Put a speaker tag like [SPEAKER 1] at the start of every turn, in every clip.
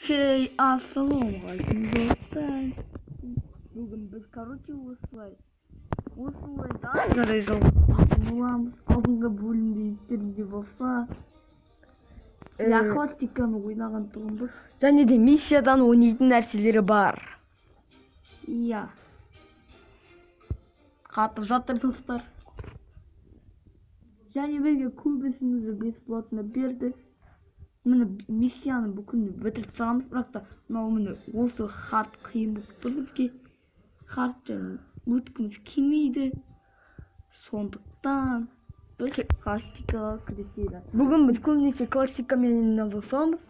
[SPEAKER 1] Hey, assalomualaikum do'stlar. Bugun biz osылай qarayjon bo'lamiz. Oldingi bo'limda estirgi bo'lsa, klassиканы o'ynagan turibmiz.
[SPEAKER 2] Және де миссиядан ойнайтын нәрселері бар.
[SPEAKER 1] Иә. Қатып жатыр достар. Және бізге көбісіңізді бесплатно берді. Міне миссияны бүкіл бітіріп тастағанбыз, бірақ та мынау міне осы хард қиын болып тұр бізге. Хардтан өткіміз келмейді. Сондықтан біз классикаға кіріседі.
[SPEAKER 2] Бүгін біз көбінесе классикамен айналысамыз.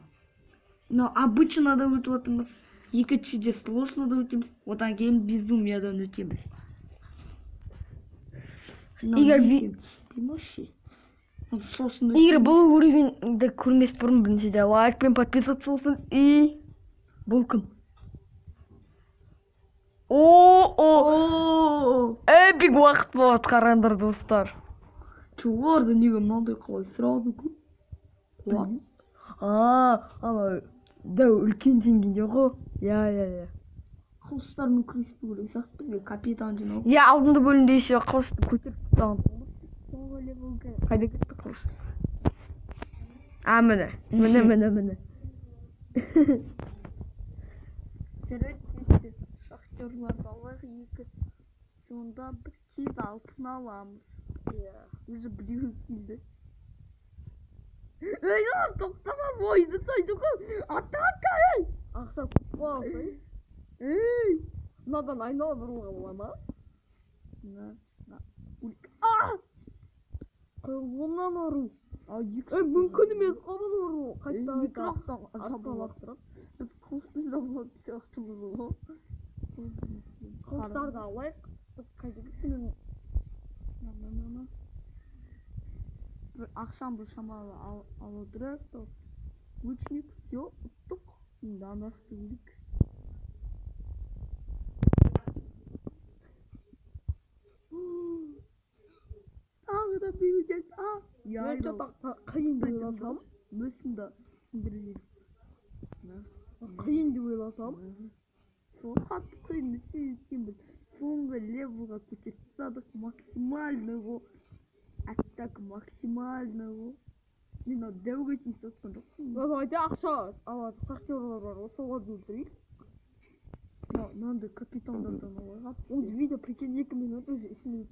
[SPEAKER 1] Но обычно да өтіп отырмыз. Екіншіде сложно да өтеміз. Одан кейін безумиядан өтеміз.
[SPEAKER 2] Егер бұл уровеньді көрмес бұрын біріншіде лайк пен подписаться болсын. И бұл кім? Эпик уақыт болады, қараңдар достар.
[SPEAKER 1] Чуарды неге мынандай қалай сразу көп?
[SPEAKER 2] Ана дәу үлкен деңгейде ғой. Я.
[SPEAKER 1] Қылыштармен күреспеу керек сияқты бізге капитан жинау.
[SPEAKER 2] Я алдыңғы бөлімде еще қылышты көтеріп тастаған. Қайда кетті қылыш? Міне.
[SPEAKER 1] Жарайды, шахтерларды алайық, екі. Сонда біз тез алтын аламыз. Уже біреу келді. Тоқтама, бойды сайды ғой. Атака, ей!
[SPEAKER 2] Ақша көп болса. Мынадан айнала бұруға бола ма? Қолынан ұру. Мүмкін емес, қолынан ұру.
[SPEAKER 1] Микрофтан жабалақтырып. Біз қылышпен жабалады сияқтымыз ғой.
[SPEAKER 2] Қылыштарды алайық. Біз қайда кетсін?
[SPEAKER 1] Ақшамды шамалы алудырық. Лучник, все, ұттық. Енді анақты өлік. Тағы да бүйген.
[SPEAKER 2] Я қиын деп ойласам.
[SPEAKER 1] Мүсінді сіндірген.
[SPEAKER 2] Қиын деп ойласам.
[SPEAKER 1] Сол қатты қиын мүсін өткен біз. Соңғы левелға көтеріп тастадық. Максимальный ғой. Аттак максимальный ғой. Мен дәуге тиіс отқан жоқпын.
[SPEAKER 2] Давайте ақша алады. Шахтерлар бар ғой, соларды өлтірейік.
[SPEAKER 1] Мынандай капитандардан алайық.
[SPEAKER 2] Осы видео прикинь 2 минут уже ішіне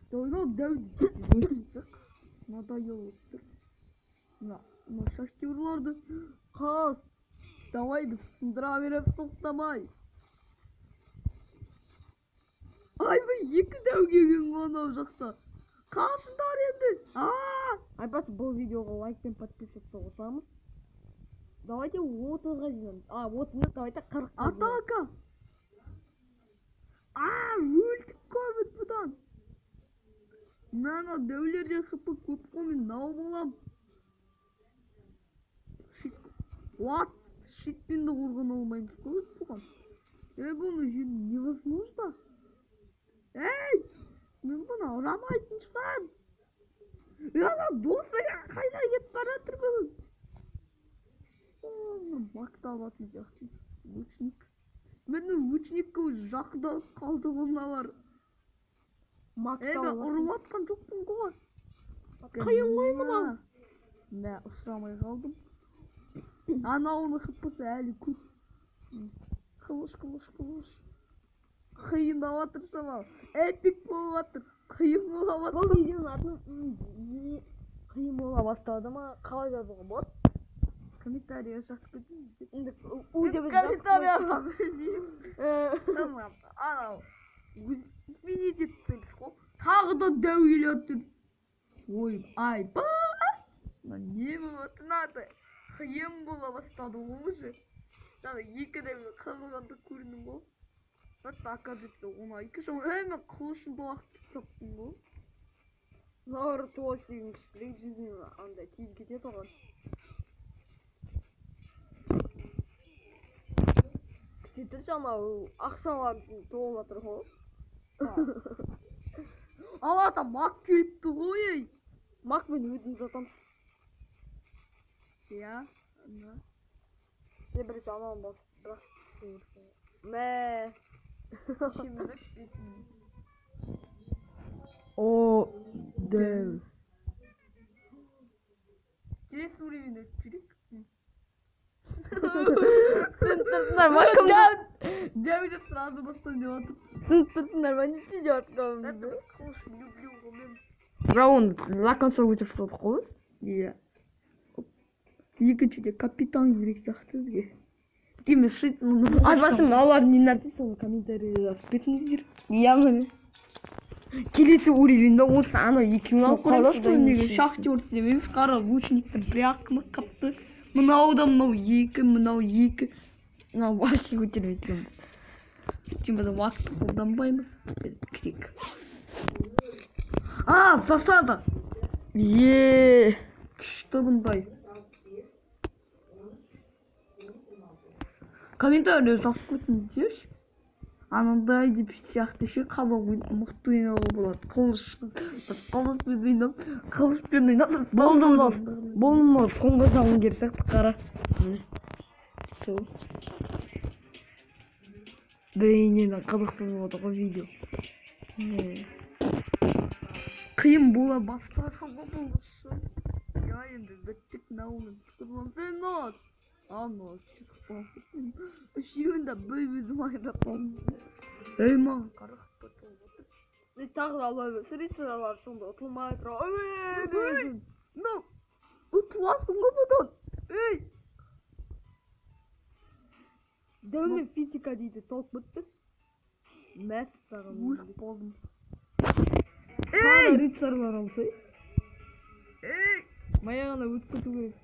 [SPEAKER 1] Давай дәуді тиіс өлтірсек. Надоел өттір. Мына шахтерларды қас. Давай біз сындыра беріп тоқтамай. Айбай, 2 дәуге келген ғана жақта. Қашындар енді.
[SPEAKER 2] Айбасы, бұл видеоға лайк пен подписаться болсамыз. Давайте 30-ға жинамыз. 30-ны давайте 40-ға.
[SPEAKER 1] Атака! Өлдік көбіт бұдан. Мына дәулерден қыпы көп қоймен нау болам. Шитпенді қорған олмаймыз көбіт бұған. Бұны жүйін невозможно. Мен бұны ұрамайтын шығам. Досы қайда кет баратыр бұл. Макта алатын жақсы. Лучник. Мені лучникке жақында қалды бұлналар. Ұрып атқан жоқпын ғой.
[SPEAKER 2] Қайын ғой мұнау.
[SPEAKER 1] Мә, ұшырамай қалдым. Анауыны қыппысы әлі көп. Қылыш. Қиындап атыр шамал. Эпик болып атыр. Қиын болып атыр.
[SPEAKER 2] Бұл видеоның атын қиын бола бастады ма? Қалай жазуға болады?
[SPEAKER 1] Комментария жақсы көтіңіз.
[SPEAKER 2] Комментария
[SPEAKER 1] Тамам, анау извините десеңіз ғой, тағы да дәу келе отыр. Айба! Не болады мынады? Қиын бола бастады ол уже. Тағы 2 дәуге қырылғанды көрінім ғой. Оказывается, 12 шоу. Мен қылышымды уақыт таптым ғой.
[SPEAKER 2] Науры туасының кішілік жүзіне андай тиіп кетеді оған. Күтеті жама ақшаларымыздың толып атыр ғой.
[SPEAKER 1] Алата мақ келіпті ғой.
[SPEAKER 2] Мақ мен өдім жатамыз.
[SPEAKER 1] Я.
[SPEAKER 2] İşte birisi anam bak. Bırak. Me.
[SPEAKER 1] Şimdi besin.
[SPEAKER 2] O dev.
[SPEAKER 1] Kes uğrayın çürük.
[SPEAKER 2] Sıntırsınlar bakın.
[SPEAKER 1] Devlet sırada basınca atıp.
[SPEAKER 2] Sıntırsınlar ben hiç cevap
[SPEAKER 1] Ben
[SPEAKER 2] kalmadı.
[SPEAKER 1] de koş люблю oğlum.
[SPEAKER 2] Раунд лаконса өтіп қой.
[SPEAKER 1] Иә. Екіншіде капитан керек сияқты бізге. Демес шит.
[SPEAKER 2] Айбашым алар не нәрсе соны комментарийде жазып кетіңіздер. Иә міне. Келесі уровеньде осы ана екеуін алып
[SPEAKER 1] Қараш неге шахтер істемейміз. Қара лучниктің бір ақымақ қапты. Мынау да мынау екі, мынау екі.
[SPEAKER 2] Мынау вообще көтермей тұрмын.
[SPEAKER 1] Өйткені уақытты қолданбаймыз. Керек. Засада. Күшті бұндай. Комментарий жазып өтіңіздерші. Анандай деп сияқты ше қалауын мықты ойнауға болады. Қылышпен ойнап.
[SPEAKER 2] Болдым ма соңғы жауынгер сияқты қара. Бейнеден қызықсыз болды ғой видео.
[SPEAKER 1] Қиын бола бастаса ғой бұл үшін. Я енді біттік науын тұтылған нот. Нот. Үшеуін де бөй-бөзім айдап қалдым. Ей маған қарақып тұтылып отыр.
[SPEAKER 2] Тағы да алай сұрейсіздер сонда ұтылмай тұр.
[SPEAKER 1] Ұтыласың ғой бұдан. Ей!
[SPEAKER 2] Дәумен физика дейді толық бітті. Мәс саған.
[SPEAKER 1] Өліп болдым.
[SPEAKER 2] Ей! Рыцарлар алсай.
[SPEAKER 1] Ей!
[SPEAKER 2] Маяғана өтіп кету керек.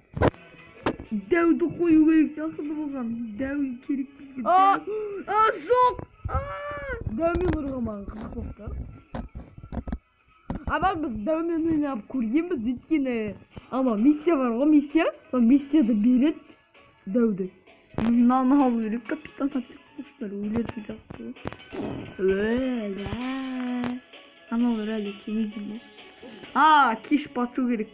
[SPEAKER 1] Дәуді қою керек сияқты болған. Дәу керек бізге. Жоқ!
[SPEAKER 2] Дәумен ұрғамаған қызық боқты. Бak biz дәумен ойнап көргенбіз өйткені ана миссия бар ғой миссия. Сол миссияда береді дәуді.
[SPEAKER 1] Мынаны алу керек капитан атып өлетін сияқты. Аналар әлі келмеген. Кеш бату керек.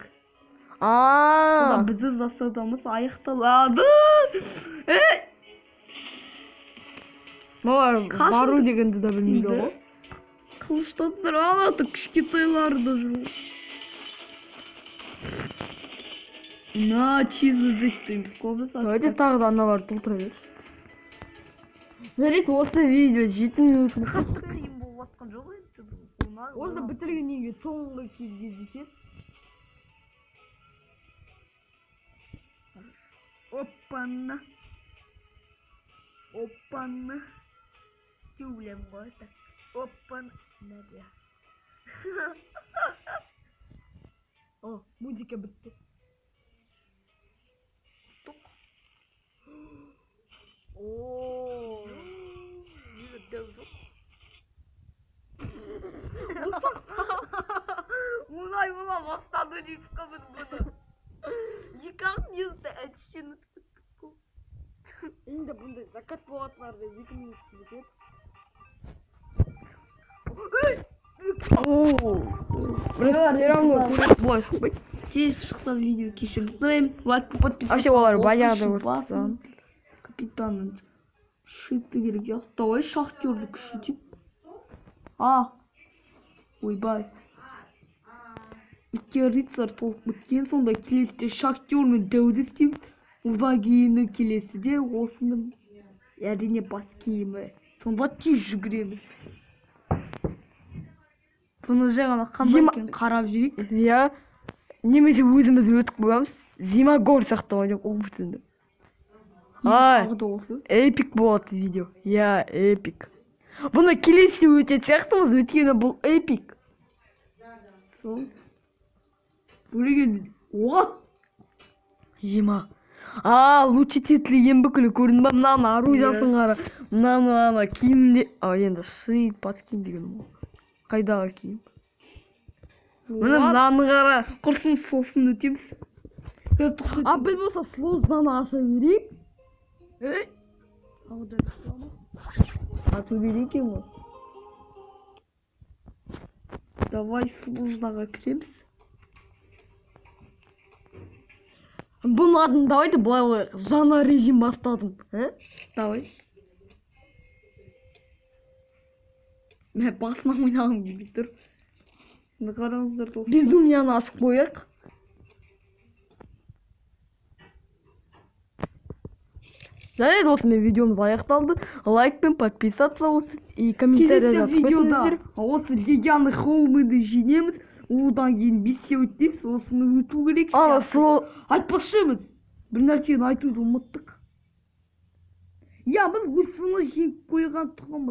[SPEAKER 1] Сода бізді засадамыз аяқталады.
[SPEAKER 2] Бару дегенді да білмейді ғой.
[SPEAKER 1] Қылыштадыр алады кішкентайларды жүру. Чизді дейміз көбіз.
[SPEAKER 2] Давайте тағы да аналарды толтыра берші. Жарайды осы видео 7 минутын
[SPEAKER 1] қатты қиын болып жатқан жоқ енді.
[SPEAKER 2] Осы бітіргеннен кейін соңғы кездеседі.
[SPEAKER 1] Оппана. Істеу білем ғой. Оппана. Нәрде.
[SPEAKER 2] Музыка бітті.
[SPEAKER 1] Дәу жоқ. Мұнай бола бастады дейсіз біз бұны. Екі-ақ минутта әтішені түттік қой.
[SPEAKER 2] Енді бұндай закат болатынарды 2 минут бітеді. Все равно
[SPEAKER 1] Больше. Тез шықса видео кешіріп сұраймын. Лайк подписывайтесь.
[SPEAKER 2] Вообще олар баяғыда өртті.
[SPEAKER 1] Капитанның шыты керек. Давай шахтерді күшітіп. Ойбай. Үтке рыцар толық біткен. Сонда келесіде шахтер мен дәуді істейміз. Одан кейіні келесіде осының әрине бас киімі. Сонда тез жүгіреміз. Бұны жай ғана қандай екен қарап жүрейік.
[SPEAKER 2] Иә. Немесе өзіміз өтіп қоямыз. Зимагор сияқты деп ол бүтінді. Эпик болады видео. Иә, эпик. Бұны келесі өтет сияқтымыз, өткені бұл эпик.
[SPEAKER 1] Сол. Бөлеген.
[SPEAKER 2] Ема. Лучше тетілеген бүкілі көрінді ба? Мынаны оружиясын қара. Мынаны киімде. Енді шиит пат киім деген ол. Қайдағы киім? Мынаны қара.
[SPEAKER 1] Құрсын сосын өтеміз.
[SPEAKER 2] Біз болса сложнаны аша берейік.
[SPEAKER 1] Ату берейік ема. Давай сложнаға кіреміз.
[SPEAKER 2] Бұның атын давайте былай қояйық. Жаңа режим бастадым. Давай. Мен басынан ойнағым келіп тұр. Енді қараңыздар достар. Безумияны ашып қояйық. Жарайды, осымен видеомыз аяқталды. Лайк пен подписаться болсын. И комментария жазып
[SPEAKER 1] видеода осы легионы холмыды жеңеміз. Одан кейін бесеу өтеміз. Осыны өту керек. Айтпақшымыз. Бір нәрсені айтуды ұмыттық. Я біз осыны жеңіп қойған тұғымыз.